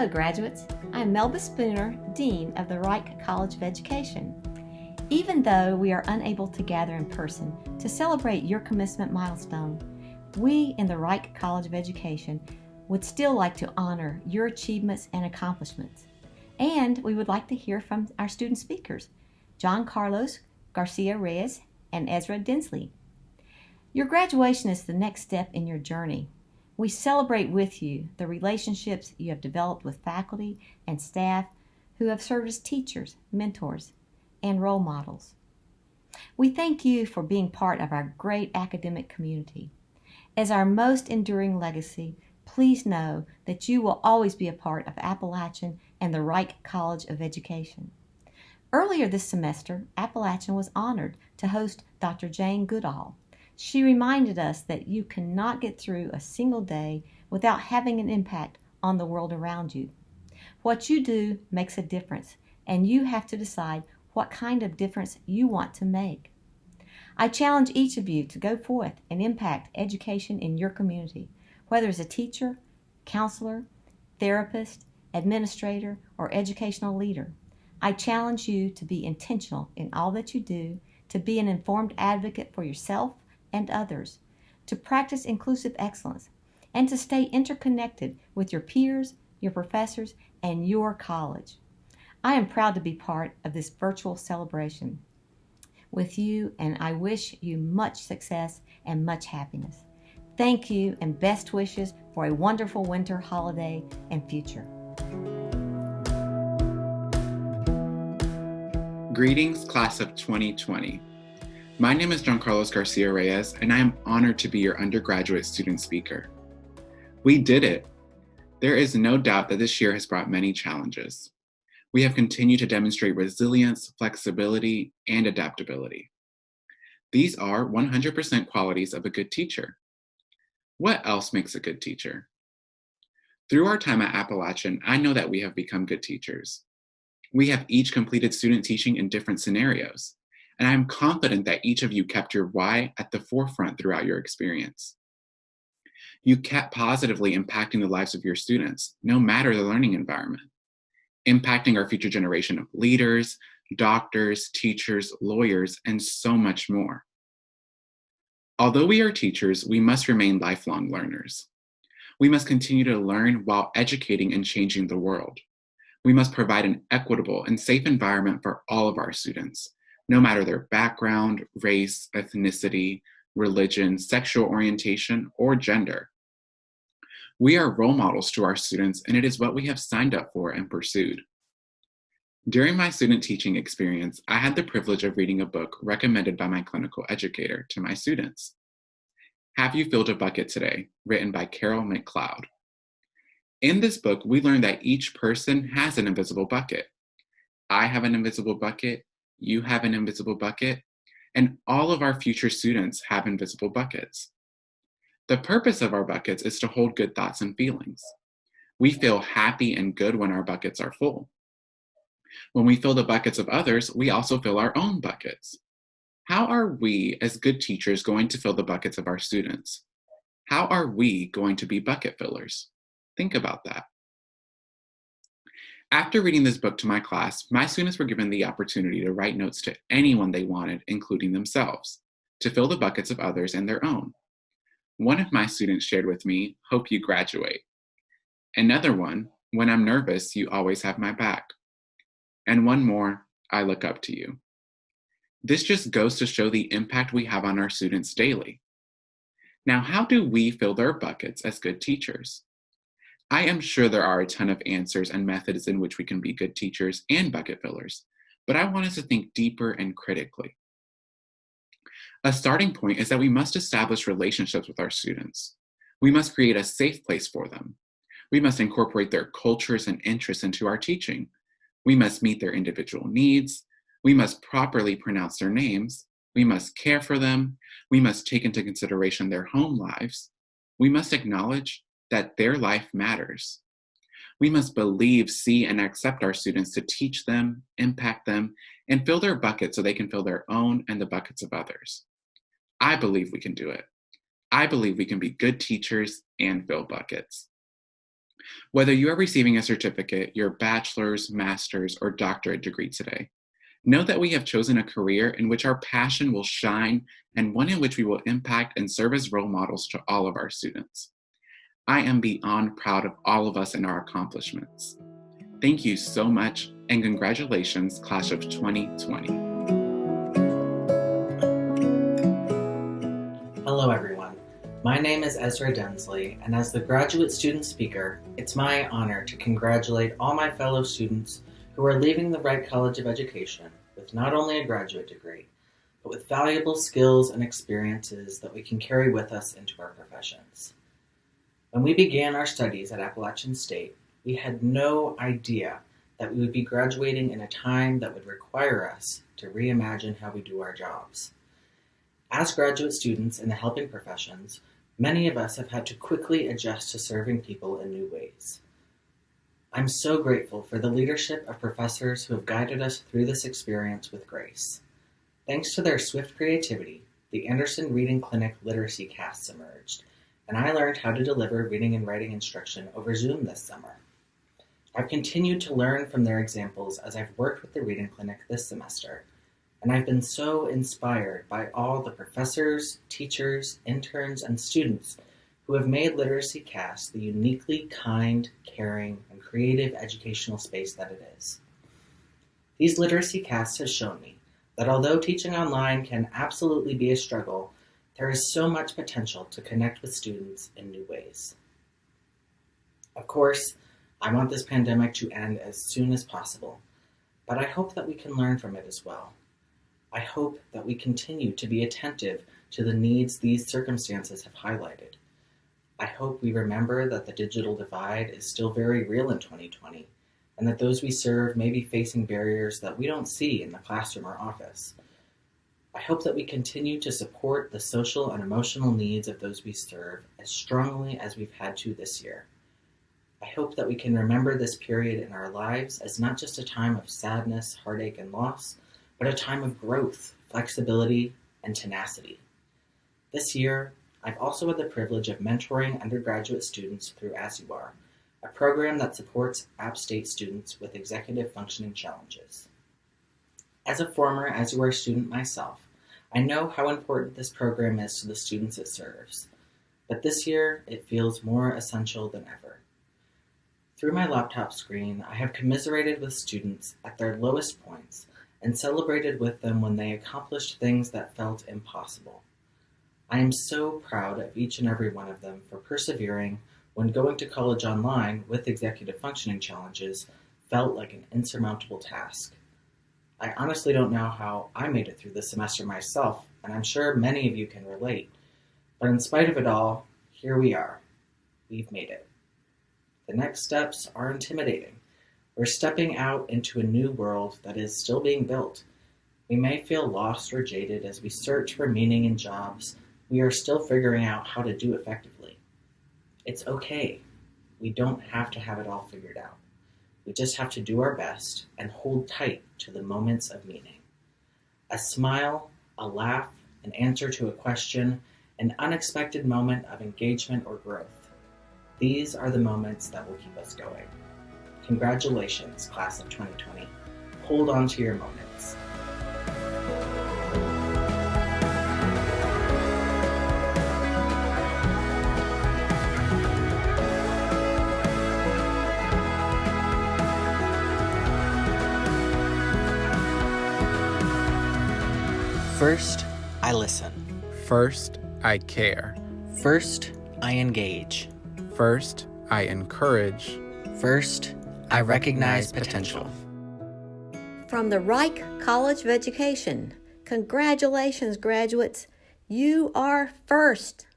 Hello, graduates. I'm Melba Spooner, Dean of the Reich College of Education. Even though we are unable to gather in person to celebrate your commencement milestone, we in the Reich College of Education would still like to honor your achievements and accomplishments. And we would like to hear from our student speakers, John Carlos, Garcia, Reyes, and Ezra, Densley. Your graduation is the next step in your journey. We celebrate with you the relationships you have developed with faculty and staff who have served as teachers, mentors, and role models. We thank you for being part of our great academic community. As our most enduring legacy, please know that you will always be a part of Appalachian and the Reich College of Education. Earlier this semester, Appalachian was honored to host Dr. Jane Goodall. She reminded us that you cannot get through a single day without having an impact on the world around you. What you do makes a difference, and you have to decide what kind of difference you want to make. I challenge each of you to go forth and impact education in your community, whether as a teacher, counselor, therapist, administrator, or educational leader. I challenge you to be intentional in all that you do, to be an informed advocate for yourself and others, to practice inclusive excellence, and to stay interconnected with your peers, your professors, and your college. I am proud to be part of this virtual celebration with you, and I wish you much success and much happiness. Thank you, and best wishes for a wonderful winter holiday and future. Greetings, class of 2020. My name is John Carlos Garcia Reyes, and I am honored to be your undergraduate student speaker. We did it. There is no doubt that this year has brought many challenges. We have continued to demonstrate resilience, flexibility, and adaptability. These are 100% qualities of a good teacher. What else makes a good teacher? Through our time at Appalachian, I know that we have become good teachers. We have each completed student teaching in different scenarios, and I am confident that each of you kept your why at the forefront throughout your experience. You kept positively impacting the lives of your students, no matter the learning environment, impacting our future generation of leaders, doctors, teachers, lawyers, and so much more. Although we are teachers, we must remain lifelong learners. We must continue to learn while educating and changing the world. We must provide an equitable and safe environment for all of our students, no matter their background, race, ethnicity, religion, sexual orientation, or gender. We are role models to our students, and it is what we have signed up for and pursued. During my student teaching experience, I had the privilege of reading a book recommended by my clinical educator to my students. Have You Filled a Bucket Today? Written by Carol McLeod. In this book, we learn that each person has an invisible bucket. I have an invisible bucket, you have an invisible bucket, and all of our future students have invisible buckets. The purpose of our buckets is to hold good thoughts and feelings. We feel happy and good when our buckets are full. When we fill the buckets of others, we also fill our own buckets. How are we, as good teachers, going to fill the buckets of our students? How are we going to be bucket fillers? Think about that. After reading this book to my class, my students were given the opportunity to write notes to anyone they wanted, including themselves, to fill the buckets of others and their own. One of my students shared with me, "Hope you graduate." Another one, "When I'm nervous, you always have my back." And one more, "I look up to you." This just goes to show the impact we have on our students daily. Now, how do we fill their buckets as good teachers? I am sure there are a ton of answers and methods in which we can be good teachers and bucket fillers, but I want us to think deeper and critically. A starting point is that we must establish relationships with our students. We must create a safe place for them. We must incorporate their cultures and interests into our teaching. We must meet their individual needs. We must properly pronounce their names. We must care for them. We must take into consideration their home lives. We must acknowledge that their life matters. We must believe, see, and accept our students to teach them, impact them, and fill their buckets so they can fill their own and the buckets of others. I believe we can do it. I believe we can be good teachers and fill buckets. Whether you are receiving a certificate, your bachelor's, master's, or doctorate degree today, know that we have chosen a career in which our passion will shine and one in which we will impact and serve as role models to all of our students. I am beyond proud of all of us and our accomplishments. Thank you so much, and congratulations, Class of 2020. Hello everyone, my name is Ezra Densley, and as the graduate student speaker, it's my honor to congratulate all my fellow students who are leaving the Reich College of Education with not only a graduate degree, but with valuable skills and experiences that we can carry with us into our professions. When we began our studies at Appalachian State, we had no idea that we would be graduating in a time that would require us to reimagine how we do our jobs. As graduate students in the helping professions, many of us have had to quickly adjust to serving people in new ways. I'm so grateful for the leadership of professors who have guided us through this experience with grace. Thanks to their swift creativity, the Anderson Reading Clinic literacy casts emerged, and I learned how to deliver reading and writing instruction over Zoom this summer. I've continued to learn from their examples as I've worked with the Reading Clinic this semester, and I've been so inspired by all the professors, teachers, interns, and students who have made Literacy Cast the uniquely kind, caring, and creative educational space that it is. These Literacy Casts have shown me that although teaching online can absolutely be a struggle, there is so much potential to connect with students in new ways. Of course, I want this pandemic to end as soon as possible, but I hope that we can learn from it as well. I hope that we continue to be attentive to the needs these circumstances have highlighted. I hope we remember that the digital divide is still very real in 2020, and that those we serve may be facing barriers that we don't see in the classroom or office. I hope that we continue to support the social and emotional needs of those we serve as strongly as we've had to this year. I hope that we can remember this period in our lives as not just a time of sadness, heartache, and loss, but a time of growth, flexibility, and tenacity. This year, I've also had the privilege of mentoring undergraduate students through As You Are, a program that supports App State students with executive functioning challenges. As a former As You Are student myself, I know how important this program is to the students it serves, but this year it feels more essential than ever. Through my laptop screen, I have commiserated with students at their lowest points and celebrated with them when they accomplished things that felt impossible. I am so proud of each and every one of them for persevering when going to college online with executive functioning challenges felt like an insurmountable task. I honestly don't know how I made it through this semester myself, and I'm sure many of you can relate. But in spite of it all, here we are. We've made it. The next steps are intimidating. We're stepping out into a new world that is still being built. We may feel lost or jaded as we search for meaning in jobs we are still figuring out how to do effectively. It's okay. We don't have to have it all figured out. We just have to do our best and hold tight to the moments of meaning. A smile, a laugh, an answer to a question, an unexpected moment of engagement or growth. These are the moments that will keep us going. Congratulations, Class of 2020. Hold on to your moments. First, I listen. First, I care. First, I engage. First, I encourage. First, I recognize potential. From the Reich College of Education, congratulations, graduates. You are first.